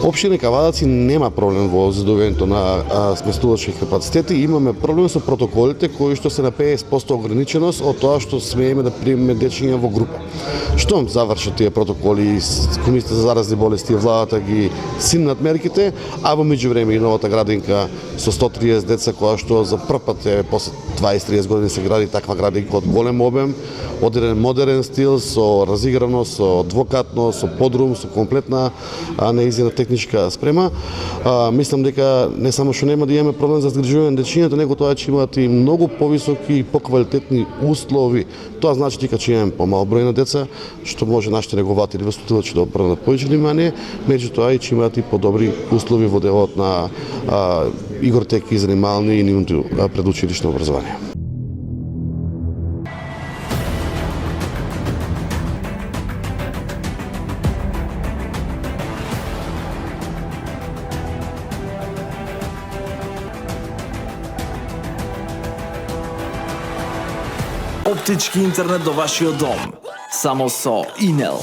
Општина Кавадаци нема проблем во задоволувањето на сместувачки капацитети, имаме проблем со протоколите кои што се на 50% ограниченост од тоа што смееме да примеме дечиња во група. Штом завршат тие протоколи, Комисията за заразни болести и владата ги симнат мерките, а во меѓувреме и новата градинка со 130 деца која што за прв пат е после 20-30 години се гради таква градинка од голем обем, од еден модерен стил, со разиграност, со двокатност, со подрум, со комплетна неизина техничка спрема. Мислам дека не само што нема да имаме проблем за згрижување на дечињата, него тоа ќе имаат и многу повисоки и поквалитетни услови. Тоа значи дека ќе имаме помал број на деца, што може нашите негователи и воспитувачи да обрнат повеќе внимание, меѓутоа и ќе имаат и подобри услови во делот на игротеки, занимални и нивното предучилишно образование. Оптички интернет до вашиот дом. Само со Инел.